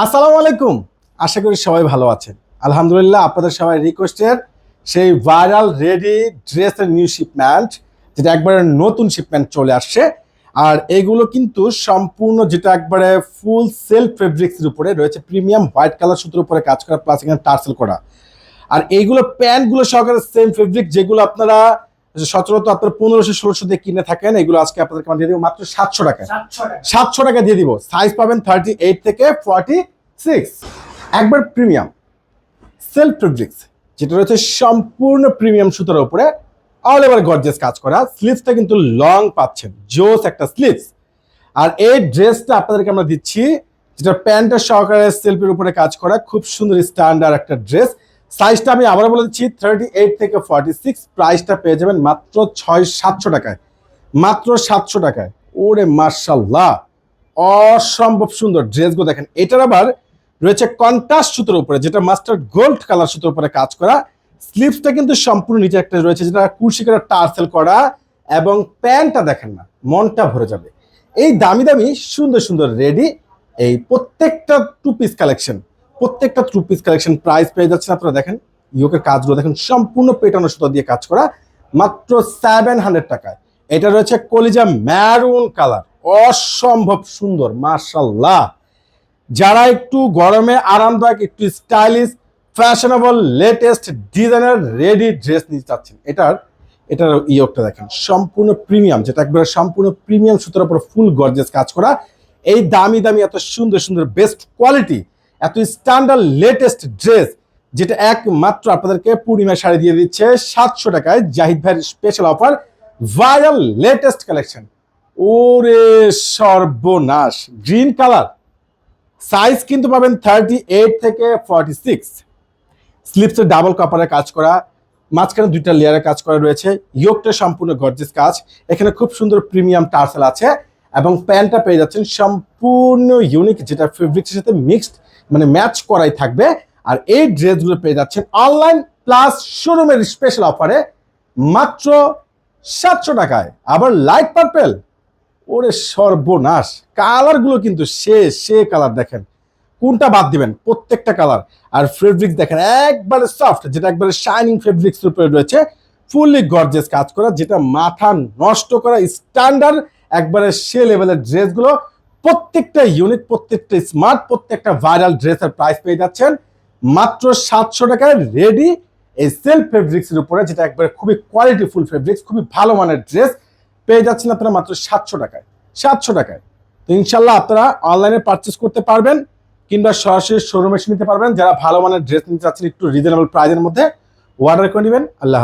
আসসালামু আলাইকুম। আশা করি সবাই ভালো আছেন। আলহামদুলিল্লাহ, আপনাদের সবাই রিকোয়েস্টের সেই ভাইরাল রেডি ড্রেসের নিউ শিপমেন্ট, যেটা একবারে নতুন শিপমেন্ট চলে আসছে। আর এগুলো কিন্তু সম্পূর্ণ যেটা একবারে ফুল সেলফ ফেব্রিক্সের উপরে রয়েছে, প্রিমিয়াম হোয়াইট কালার সুতোর উপরে কাজ করা, প্লাস এখানে টার্সেল করা। আর এইগুলো প্যান্টগুলো সহকারে সেম ফেব্রিক, যেগুলো আপনারা সচরাচর আপনার 1500-1600 দিয়ে কিনে থাকেন, এগুলো আজকে আপনাদেরকে দিয়ে দিব মাত্র 700 টাকায়। 700 টাকা দিয়ে দিব। সাইজ পাবেন 38 থেকে 46। একবার প্রিমিয়াম সেলফ ফেব্রিক্স, যেটা রয়েছে সম্পূর্ণ প্রিমিয়াম সুতার উপরে অল ওভার গর্জিয়াস কাজ করা। স্লিভসটা কিন্তু লং পাচ্ছেন, জোস একটা স্লিভস। আর এই ড্রেসটা আপনাদেরকে আমরা দিচ্ছি, যেটা প্যান্টের সহকারে সেলফের উপরে কাজ করা, খুব সুন্দর স্ট্যান্ডার্ড একটা ড্রেস। সাইজটা আমি আবার বলে দিচ্ছি 38 থেকে 46। প্রাইসটা পেয়ে যাবেন মাত্র 700 টাকায়। মাত্র 700 টাকায়। ওরে মাশাআল্লাহ, অসম্ভব সুন্দর ড্রেসগুলো দেখেন। এটার আবার রয়েছে কন্ট্রাস্ট সুতোর উপরে, যেটা মাস্টার্ড গোল্ড কালার সুতোর উপরে কাজ করা। স্লিভসটা কিন্তু সম্পূর্ণ নিচে একটা রয়েছে, যেটা কুশি করে টার্সেল করা। এবং প্যান্টটা দেখেন না, মনটা ভরে যাবে। এই দামি দামি সুন্দর সুন্দর রেডি এই প্রত্যেকটা টু পিস কালেকশন, প্রাইস পেয়ে যাচ্ছেন আপনারা। দেখেন ইয়োকের কাজগুলো দেখেন, সম্পূর্ণ পেটানো সুতো দিয়ে কাজ করা, মাত্র 700 টাকায়। এটা রয়েছে কলিজা ম্যারুন কালার, অসম্ভব সুন্দর মাশাআল্লাহ। যারা একটু গরমে আরামদায়ক, একটু স্টাইলিশ, ফ্যাশনেবল, লেটেস্ট ডিজাইনের রেডি ড্রেস নিতে চাচ্ছেন, এটার ইয়োকটা দেখেন, সম্পূর্ণ প্রিমিয়াম, যেটা একবারে সম্পূর্ণ প্রিমিয়াম সুতোর উপর ফুল গর্জিয়াস কাজ করা। এই দামি দামি এত সুন্দর সুন্দর বেস্ট কোয়ালিটি, এত স্ট্যান্ডার্ড লেটেস্ট ড্রেস, যেটা একমাত্র আপনাদেরকে পূর্ণিমা শাড়ি দিয়ে দিচ্ছে 700 টাকায়। জাহিদ ভাইয়ের special offer, viral latest collection. ওরে সর্বনাশ, গ্রিন কালার। সাইজ কিন্তু পাবেন 38 থেকে 46। স্লিপসের ডাবল কাপড়ের কাজ করা, মাঝখানে 2টা লেয়ারের কাজ করা রয়েছে। ইয়োকটা সম্পূর্ণ গর্জিয়াস কাজ, এখানে খুব সুন্দর প্রিমিয়াম টার্সেল আছে। এবং প্যান্টটা পেয়ে যাচ্ছেন সম্পূর্ণ ইউনিক, যেটা ফেব্রিক্সের সাথে মিক্সড, মানে ম্যাচ করাই থাকবে। আর এই ড্রেসগুলো পেয়ে যাচ্ছেন অনলাইন প্লাস শোরুমের স্পেশাল অফারে মাত্র 700 টাকায়। আবার লাইট পার্পেল, ওরে সর্বনাশ, কালারগুলো কিন্তু সে কালার দেখেন, কোনটা বাদ দিবেন? প্রত্যেকটা কালার। আর ফেব্রিক্স দেখেন একবারে সফট, যেটা একবারে শাইনিং ফেব্রিক্স উপরে রয়েছে, ফুললি গর্জিয়াস কাজ করা, যেটা মাথা নষ্ট করা স্ট্যান্ডার্ড একবারে সে লেভেলের ড্রেসগুলো। প্রত্যেকটা ইউনিক, প্রত্যেকটা স্মার্ট, প্রত্যেকটা ভাইরাল ড্রেসের প্রাইস পেয়ে যাচ্ছেন মাত্র 700 টাকায়। রেডি এই সেলফ ফেব্রিক্সের উপরে, যেটা একবারে খুবই কোয়ালিটিফুল ফেব্রিক্স, খুবই ভালো মানের ড্রেস পেয়ে যাচ্ছেন আপনারা মাত্র 700 টাকায়। 700 টাকায়। তো ইনশাল্লাহ আপনারা অনলাইনে পারচেস করতে পারবেন, কিংবা সরাসরি শোরুমে এসে নিতে পারবেন। যারা ভালো মানের ড্রেস নিতে চাচ্ছেন একটু রিজনেবল প্রাইসের মধ্যে, অর্ডার করে নেবেন। আল্লাহ হাফেজ।